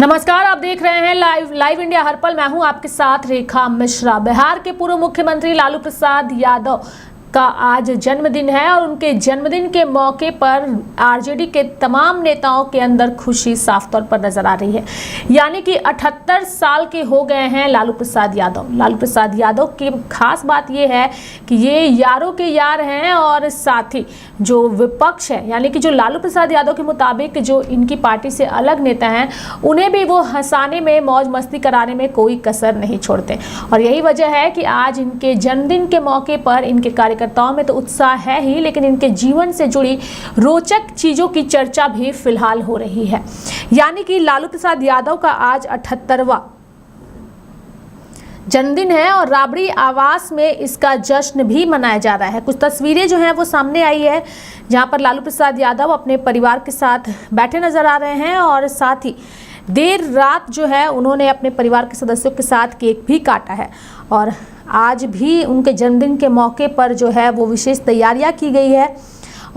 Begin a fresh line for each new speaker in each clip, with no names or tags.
नमस्कार, आप देख रहे हैं लाइव इंडिया हर पल। मैं हूं आपके साथ रेखा मिश्रा। बिहार के पूर्व मुख्यमंत्री लालू प्रसाद यादव का आज जन्मदिन है और उनके जन्मदिन के मौके पर आरजेडी के तमाम नेताओं के अंदर खुशी साफ तौर पर नजर आ रही है। यानी कि 78 साल के हो गए हैं लालू प्रसाद यादव। लालू प्रसाद यादव की खास बात यह है कि ये यारों के यार हैं और साथ ही जो विपक्ष है, यानी कि जो लालू प्रसाद यादव के मुताबिक जो इनकी पार्टी से अलग नेता हैं, उन्हें भी वो हंसाने में, मौज मस्ती कराने में कोई कसर नहीं छोड़ते। और यही वजह है कि आज इनके जन्मदिन के मौके पर इनके कार्यकर्ताओं में तो उत्साह है ही, लेकिन इनके जीवन से जुड़ी रोचक चीजों की चर्चा भी फिलहाल हो रही है। यानी कि लालू प्रसाद यादव का आज 78वां जन्मदिन है और राबड़ी आवास में इसका जश्न भी मनाया जा रहा है। कुछ तस्वीरें जो हैं वो सामने आई है, जहां पर लालू प्रसाद यादव अपने परिवार के साथ बैठे नजर आ रहे हैं और साथ ही देर रात जो है उन्होंने अपने परिवार के सदस्यों के साथ केक भी काटा है। और आज भी उनके जन्मदिन के मौके पर जो है वो विशेष तैयारियां की गई है।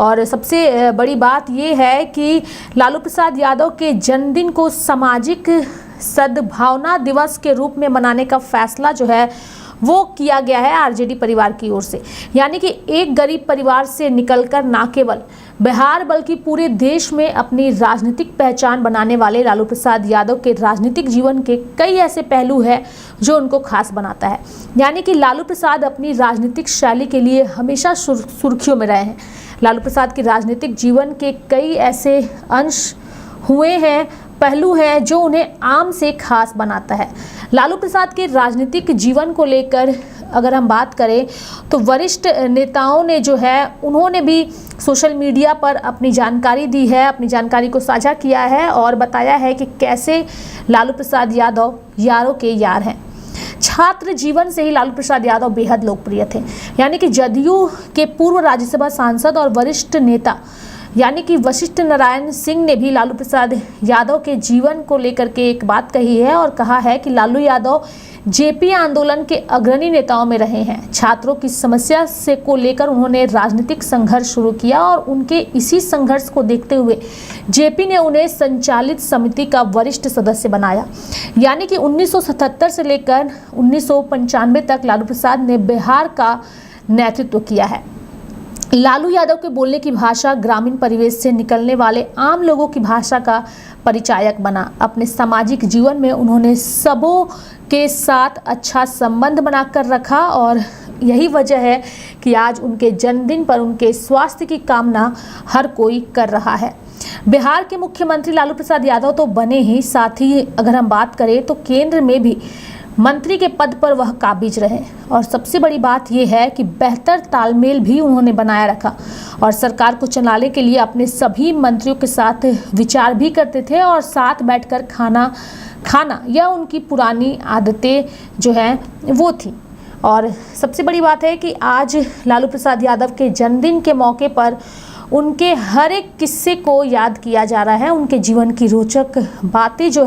और सबसे बड़ी बात ये है कि लालू प्रसाद यादव के जन्मदिन को सामाजिक सद्भावना दिवस के रूप में मनाने का फैसला जो है वो किया गया है आरजेडी परिवार की ओर से। यानी कि एक गरीब परिवार से निकलकर ना केवल बिहार बल्कि पूरे देश में अपनी राजनीतिक पहचान बनाने वाले लालू प्रसाद यादव के राजनीतिक जीवन के कई ऐसे पहलू हैं जो उनको खास बनाता है। यानी कि लालू प्रसाद अपनी राजनीतिक शैली के लिए हमेशा सुर्खियों में रहे हैं। लालू प्रसाद के राजनीतिक जीवन के कई ऐसे अंश हुए हैं, पहलू है जो उन्हें आम से खास बनाता है। लालू प्रसाद के राजनीतिक जीवन को लेकर अगर हम बात करें तो वरिष्ठ नेताओं ने जो है उन्होंने भी सोशल मीडिया पर अपनी जानकारी दी है, अपनी जानकारी को साझा किया है और बताया है कि कैसे लालू प्रसाद यादव यारों के यार हैं। छात्र जीवन से ही लालू प्रसाद यादव बेहद लोकप्रिय थे। यानी कि जदयू के पूर्व राज्यसभा सांसद और वरिष्ठ नेता यानी कि वशिष्ठ नारायण सिंह ने भी लालू प्रसाद यादव के जीवन को लेकर के एक बात कही है और कहा है कि लालू यादव जेपी आंदोलन के अग्रणी नेताओं में रहे हैं। छात्रों की समस्या से को लेकर उन्होंने राजनीतिक संघर्ष शुरू किया और उनके इसी संघर्ष को देखते हुए जेपी ने उन्हें संचालित समिति का वरिष्ठ सदस्य बनाया। यानी कि 1977 से लेकर 1995 तक लालू प्रसाद ने बिहार का नेतृत्व किया है। लालू यादव के बोलने की भाषा ग्रामीण परिवेश से निकलने वाले आम लोगों की भाषा का परिचायक बना। अपने सामाजिक जीवन में उन्होंने सबों के साथ अच्छा संबंध बनाकर रखा और यही वजह है कि आज उनके जन्मदिन पर उनके स्वास्थ्य की कामना हर कोई कर रहा है। बिहार के मुख्यमंत्री लालू प्रसाद यादव तो बने ही, साथ ही अगर हम बात करें तो केंद्र में भी मंत्री के पद पर वह काबिज रहे। और सबसे बड़ी बात यह है कि बेहतर तालमेल भी उन्होंने बनाए रखा और सरकार को चलाने के लिए अपने सभी मंत्रियों के साथ विचार भी करते थे और साथ बैठकर खाना यह उनकी पुरानी आदतें जो हैं वो थी। और सबसे बड़ी बात है कि आज लालू प्रसाद यादव के जन्मदिन के मौके पर उनके हर एक किस्से को याद किया जा रहा है। उनके जीवन की रोचक बातें जो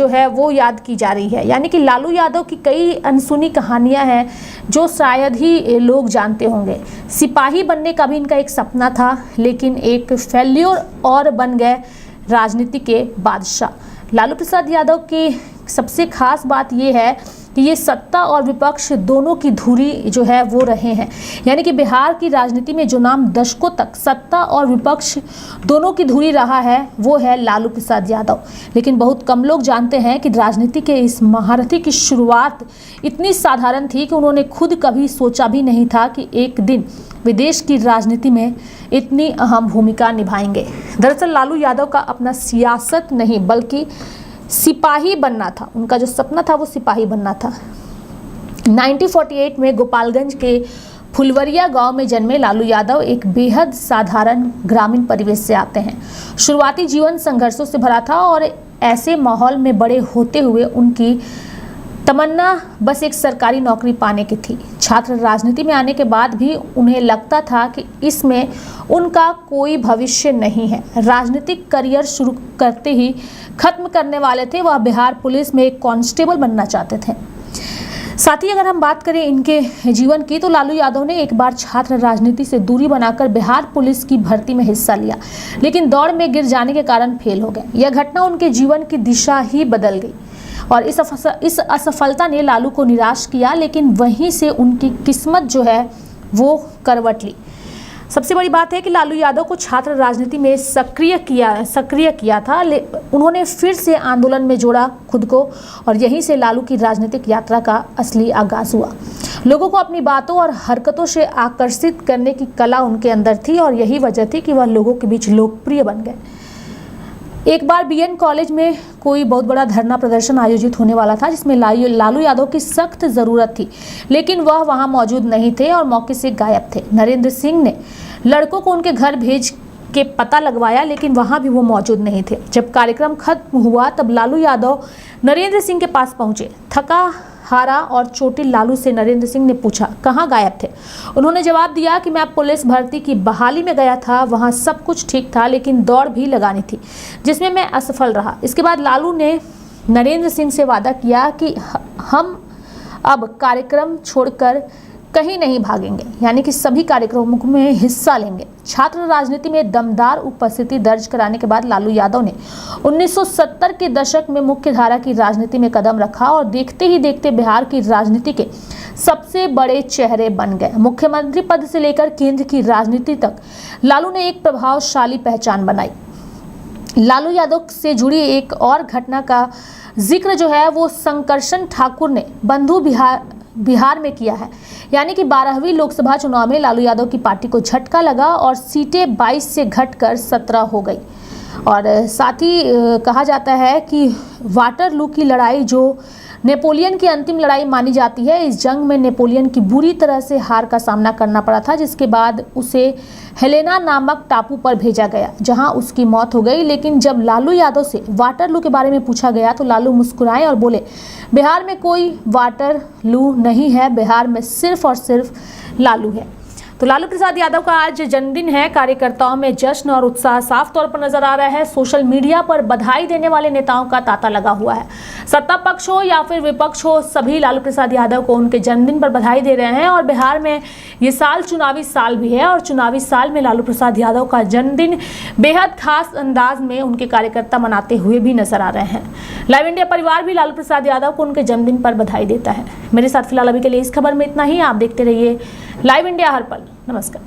है वो याद की जा रही है। यानी कि लालू यादव की कई अनसुनी कहानियां हैं जो शायद ही लोग जानते होंगे। सिपाही बनने का भी इनका एक सपना था, लेकिन एक फेल्योर और बन गए राजनीति के बादशाह। लालू प्रसाद यादव की सबसे खास बात यह है कि ये सत्ता और विपक्ष दोनों की धुरी जो है वो रहे हैं। यानी कि बिहार की राजनीति में जो नाम दशकों तक सत्ता और विपक्ष दोनों की धुरी रहा है वो है लालू प्रसाद यादव। लेकिन बहुत कम लोग जानते हैं कि राजनीति के इस महारथी की शुरुआत इतनी साधारण थी कि उन्होंने खुद कभी सोचा भी नहीं था कि एक दिन विदेश की राजनीति में इतनी अहम भूमिका निभाएंगे। दरअसल लालू यादव का अपना सियासत नहीं बल्कि सिपाही बनना था। उनका जो सपना था वो सिपाही बनना था। 1948 में गोपालगंज के फुलवरिया गांव में जन्मे लालू यादव एक बेहद साधारण ग्रामीण परिवेश से आते हैं। शुरुआती जीवन संघर्षों से भरा था और ऐसे माहौल में बड़े होते हुए उनकी तमन्ना बस एक सरकारी नौकरी पाने की थी। छात्र राजनीति में आने के बाद भी उन्हें लगता था कि इसमें उनका कोई भविष्य नहीं है। राजनीतिक करियर शुरू करते ही खत्म करने वाले थे। वह बिहार पुलिस में एक कांस्टेबल बनना चाहते थे। साथ ही अगर हम बात करें इनके जीवन की, तो लालू यादव ने एक बार छात्र राजनीति से दूरी बनाकर बिहार पुलिस की भर्ती में हिस्सा लिया, लेकिन दौड़ में गिर जाने के कारण फेल हो गए। यह घटना उनके जीवन की दिशा ही बदल गई और इस असफलता ने लालू को निराश किया, लेकिन वहीं से उनकी किस्मत जो है वो करवट ली। सबसे बड़ी बात है कि लालू यादव को छात्र राजनीति में सक्रिय किया था। उन्होंने फिर से आंदोलन में जोड़ा खुद को और यहीं से लालू की राजनीतिक यात्रा का असली आगाज हुआ। लोगों को अपनी बातों और हरकतों से आकर्षित करने की कला उनके अंदर थी और यही वजह थी कि वह लोगों के बीच लोकप्रिय बन गए। एक बार बीएन कॉलेज में कोई बहुत बड़ा धरना प्रदर्शन आयोजित होने वाला था, जिसमें लालू यादव की सख्त ज़रूरत थी, लेकिन वह वहां मौजूद नहीं थे और मौके से गायब थे। नरेंद्र सिंह ने लड़कों को उनके घर भेज के पता लगवाया, लेकिन वहां भी वो मौजूद नहीं थे। जब कार्यक्रम खत्म हुआ तब लालू यादव नरेंद्र सिंह के पास पहुंचे। थका हारा और चोटिल लालू से नरेंद्र सिंह ने पूछा, कहाँ गायब थे? उन्होंने जवाब दिया कि मैं पुलिस भर्ती की बहाली में गया था, वहाँ सब कुछ ठीक था, लेकिन दौड़ भी लगानी थी, जिसमें मैं असफल रहा। इसके बाद लालू ने नरेंद्र सिंह से वादा किया कि हम अब कार्यक्रम छोड़कर कहीं नहीं भागेंगे, यानी कि सभी कार्यक्रमों में हिस्सा लेंगे। छात्र राजनीति में दमदार उपस्थिति दर्ज कराने के बाद लालू यादव ने 1970 के दशक में मुख्य धारा की राजनीति में कदम रखा और देखते ही देखते बिहार की राजनीति के सबसे बड़े चेहरे बन गए। मुख्यमंत्री पद से लेकर केंद्र की राजनीति तक लालू ने एक प्रभावशाली पहचान बनाई। लालू यादव से जुड़ी एक और घटना का जिक्र जो है वो शंकरशन ठाकुर ने बंधु बिहार में किया है, यानी कि 12वीं लोकसभा चुनाव में लालू यादव की पार्टी को झटका लगा और सीटें 22 से घटकर 17 हो गई। और साथ ही कहा जाता है कि वाटरलू की लड़ाई जो नेपोलियन की अंतिम लड़ाई मानी जाती है, इस जंग में नेपोलियन की बुरी तरह से हार का सामना करना पड़ा था, जिसके बाद उसे हेलेना नामक टापू पर भेजा गया, जहां उसकी मौत हो गई। लेकिन जब लालू यादव से वाटरलू के बारे में पूछा गया तो लालू मुस्कुराए और बोले, बिहार में कोई वाटरलू नहीं है, बिहार में सिर्फ और सिर्फ लालू है। तो लालू प्रसाद यादव का आज जन्मदिन है। कार्यकर्ताओं में जश्न और उत्साह साफ तौर पर नजर आ रहा है। सोशल मीडिया पर बधाई देने वाले नेताओं का तांता लगा हुआ है। सत्ता पक्ष हो या फिर विपक्ष हो, सभी लालू प्रसाद यादव को उनके जन्मदिन पर बधाई दे रहे हैं। और बिहार में ये साल चुनावी साल भी है और चुनावी साल में लालू प्रसाद यादव का जन्मदिन बेहद खास अंदाज में उनके कार्यकर्ता मनाते हुए भी नजर आ रहे हैं। लाइव इंडिया परिवार भी लालू प्रसाद यादव को उनके जन्मदिन पर बधाई देता है। मेरे साथ फिलहाल अभी के लिए इस खबर में इतना ही। आप देखते रहिए लाइव इंडिया हर पल। नमस्कार।